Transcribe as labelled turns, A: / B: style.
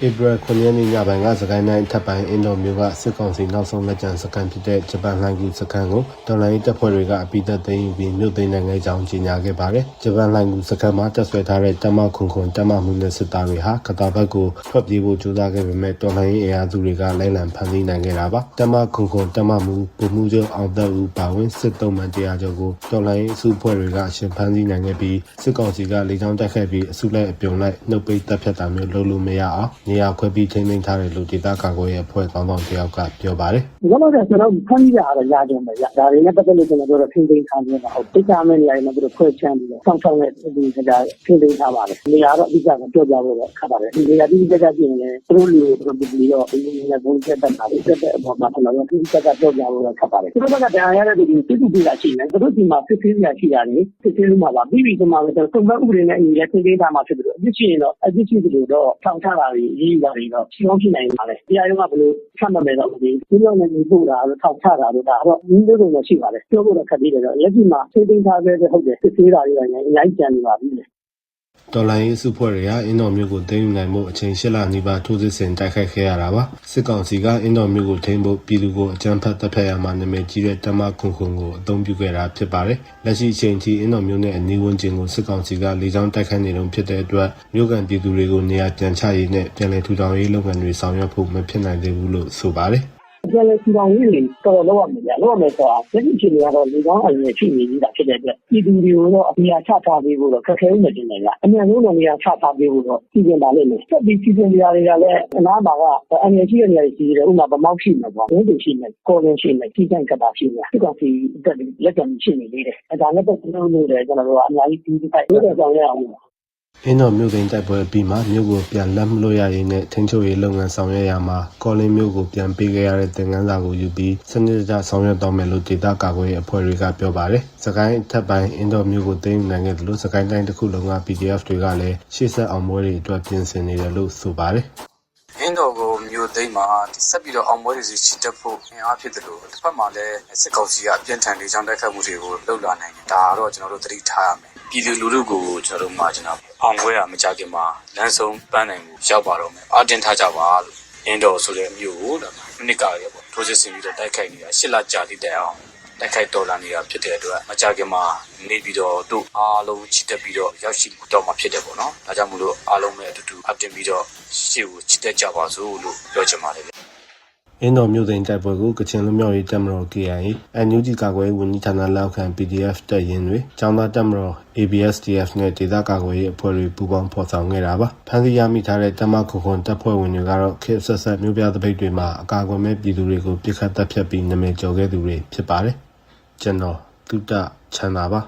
A: ဧပြီ9ရက်နေ့ညပိုင်းကစကိုင်းတိုင်းထပ်ပိုင်းအင်ဒိုမြို့ကစစ်ကောင်စီနောက်ဆုံးလက်ကျန်စကန်ဖြစ်တဲ့ဂျပန်လှိုင်းကူစကန်ကိုတော်လိုင်းတပ်ဖွဲ့တွေကအပိသက်သိမ်းယူပြီးမြို့သိမ်းနိုင်ငံကြောင်းကြေညာခဲ့ပါတယ်။ဂျပန်လှိုင်းကူစကန်မှာတပ်ဆွဲထားတဲ့တမခွန်တမမှုနဲ့စစ်သားတွေဟာကတာဘက်ကိုထွက်ပြေးဖို့ကြိုးစားခဲ့ပေမဲ့တော်လိုင်းအင်အားစုတွေကလိုက်လံဖမ်းဆီးနိုင်ခဲ့တာပါ။တမခွန်တမမှုပုံမှုချုပ်အောင်သက်ဦးပါဝင်စစ်သုံးမှန်တရားကျော်ကိုတော်လိုင်းစုဖွဲ့တွေကအရှင်ဖမ်းဆီးနိုင်ခဲ့ပြီးစစ်ကောင်စီကလေကြောင်းတိုက်ခိုက်ပြီးအစုလိုက်အပြုံလိုက်နှုတ်ပိတ်တပ်ဖြတ်တာမျိုးလုပ်လို့မရအောင်နေရာခွဲပြီးထိန်းသိမ်းထားတယ်လို့ဒေသကာကွယ်ရေးအဖွဲ့ခေါင်းဆောင်တယောက်ကပြောပါတယ်
B: ။ဒီလိုတော့ကျွန်တော်ဖမ်းမိတာတော့ရကြမယ်။ဒါတွေနဲ့ပတ်သက်လို့ကျွန်တော်တို့ထိန်းသိမ်းထားနေတာဟုတ်တိကျမဲ့နေရာတွေမှာတို့ဖွဲ့ချမ်းပြီးတော့စောင့်ရှောက်နေဒီကြာထိန်းသိမ်းထားပါတယ်။နေရာတော့အဓိကပြောပြဖို့တော့ခက်ပါတယ်။ဒီနေရာတိကျကျပြင်ရင်သူတို့လူတွေပြီးတော့ဒီနေဘုံချက်တက်တာတွေတက်တဲ့အပေါ်မှာကျွန်တော်တို့တိကျကျပြောပြဖို့တော့ခက်ပါတယ်။သူတို့ကတရားရတဲ့ဒီစစ်တူပြည်လာရှိနေသူတို့ဒီမှာစစ်သေးရရှိတာနေစစ်သေးလို့မှာပါပြီးပြီးဆိုမှကျွန်တော်စုံမဥပဒေနဲ့အညီလည်းထိန်းသိမ်းထားမှာဖြစ်တယ်။အဖြစ်ရှိရင်တော့အဖြစ်ရှိတယ်တော့ထောင်ချတာတွေရေးတာတွေတော့ရှင်းဖြစ်နိုင်ပါလေ။တရားရုံးကဘယ်လိုဆတ်မှတ်မယ်တော့ဒီလိုနဲ့ဒီပို့တာတော့ထောက်ချတာတော့ဒါတော့ဒီလိုလိုရှိပါလေပြောဖို့တော့ခက်သေးတယ်တော့လက်ရှိမှာသိသိထားခဲ့တဲ့ဟုတ်တယ်စစ်သေးတာတွေလည်းအများကြီးကြံနေပါပြီလေ
A: တော်လိုင်းရေးစုဖွဲ့တွေကအင်းတော်မြို့ကိုသိမ်းယူနိုင်မှုအချိန်၈လနီးပါးထိုးစစ်ဆင်တိုက်ခိုက်ခဲ့ရတာပါစစ်ကောင်စီကအင်းတော်မြို့ကိုထိန်းဖို့ပြည်သူကိုအကြမ်းဖက်တပ်ဖြတ်ရမှာနာမည်ကြီးတဲ့တမခွန်ကိုအသုံးပြုခဲ့တာဖြစ်ပါတယ်လက်ရှိအချိန်ထိအင်းတော်မြို့နဲ့အနီးဝန်းကျင်ကိုစစ်ကောင်စီကလေကြောင်းတိုက်ခိုက်နေတုန်းဖြစ်တဲ့အတွက်မြို့ကန်ပြည်သူတွေကိုနေရာပြန်ချရေးနဲ့ပြန်လည်ထူထောင်ရေးလုပ်ငန်းတွေဆောင်ရွက်ဖို့မဖြစ်နိုင်သေးဘူးလို့ဆိုပါတယ်
B: ပြန်လဲစီတောင်ကြီးတွေတော်တော်လောက်ရမယ်ဗျာလောက်ရမယ်ဆိုတာလက်ရှိချိန်ကတော့လေကောင်းအရင်ရှိနေပြီးတာဖြစ်တဲ့အတွက်ပြည်သူတွေကိုတော့အများချထားပေးဖို့တော့ခက်ခဲနေတယ်ဗျာအများဆုံးတော့နေရာချထားပေးဖို့တော့စီစဉ်ပါလိမ့်မယ်ဆက်ပြီးစီစဉ်နေရာတွေကလည်းအနားမှာကအများကြီးနေရာရှိတယ်ဥပမာဗမောက်ရှိမှာပေါ့ဝင်းတူရှိမယ်ကော်လင်းရှိမယ်ကြီးတိုင်းကတာရှိမယ်ဒီကောင်စီတက်လက်ကရှိနေသေးတယ်အဲဒါလည်းတော့ကျွန်တော်တို့လည်းကျွန်တော်တို့ကအများကြီးပြီးဖိုက်လို့ကြောင်းရအောင်
A: အင်းတော်မြို့သိမ်းတိုက်ပွဲပြီးမှမြို့ကိုပြန်လက်မလို့ရရင်နဲ့ထိန်းချုပ်ရေးလုပ်ငန်းဆောင်ရွက်ရမှာကော်လင်းမြို့ကိုပြန်ပေးခဲ့ရတဲ့သင်ခန်းစာကိုယူပြီးစနစ်တကျဆောင်ရွက်တော့မယ်လို့ဒေသကာကွယ်ရေးအဖွဲ့တွေကပြောပါတယ်။စကိုင်းထပ်ပိုင်းအင်းတော်မြို့ကိုသိမ်းယူနိုင်ခဲ့တယ်လို့စကိုင်းတိုင်းတစ်ခုလုံးက PDF တွေကလည်းရှေ့ဆက်အောင်ပွဲတွေအတွက်ပြင်ဆင်နေတယ်လို့ဆိုပါတယ်
C: ။အင်းတော်ကိုမြို့သိမ်းမှာဆက်ပြီးတော့အောင်ပွဲတွေစီချစ်တက်ဖို့အင်အားဖြစ်တယ်လို့တစ်ဖက်မှာလည်းစစ်ကောင်စီကအပြင်းထန်လေးချောင်းတိုက်ခတ်မှုတွေကိုလှုပ်လာနိုင်တယ်။ဒါကတော့ကျွန်တော်တို့သတိထားရမယ်။ပြည်သူလူထုကိုကျွန်တော်တို့မှာကျွန်တော်အောင်ပွဲရမကြခင်မှာလမ်းဆုံးပန်းနိုင်မှုရောက်ပါတော့မယ်။အတင်းထားကြပါလို့အင်းတော်ဆိုတဲ့မြို့ကိုဒါမိနစ်ကလေးပေါ့ထိုးစစ်ဆင်ပြီးတော့တိုက်ခိုက်နေတာ၈လကြာတိတဲ့အောင်တိုက်ခိုက်တော်လာနေတာဖြစ်တဲ့အတွက်မကြခင်မှာနေပြီးတော့တို့အားလုံးချစ်တက်ပြီးတော့ရောက်ရှိတော့မှာဖြစ်တယ်ပေါ့နော်။ဒါကြောင့်မို့လို့အားလုံးပဲအတူတူအတင်းပြီးတော့ရှေ့ကိုချစ်တက်ကြပါစို့လို့ပြောချင်ပါတယ်
A: အင်းတော်မြို့သိမ်းတိုက်ပွဲကိုကချင်လူမျိုးရေးတပ်မတော် KIA NUG ကာကွယ်ရေးဝန်ကြီးဌာနလက်အောက်ခံ PDF တပ်ရင်းတွေကျောင်းသားတပ်မတော် ABSDF နဲ့ဒေသကာကွယ်ရေးအဖွဲ့တွေပူးပေါင်းဖော်ဆောင်ခဲ့တာပါဖမ်းဆီးရမိထားတဲ့တမခွန်တပ်ဖွဲ့ဝင်တွေကတော့ခေတ်ဆက်ဆက်မြို့ပြသပိတ်တွေမှာအကာအကွယ်မဲ့ပြည်သူတွေကိုပြစ်ခတ်တပ်ဖြတ်ပြီးနာမည်ကျော်ခဲ့သူတွေဖြစ်ပါတယ်ကျွန်တော်တုတ္တချမ်းသာပါ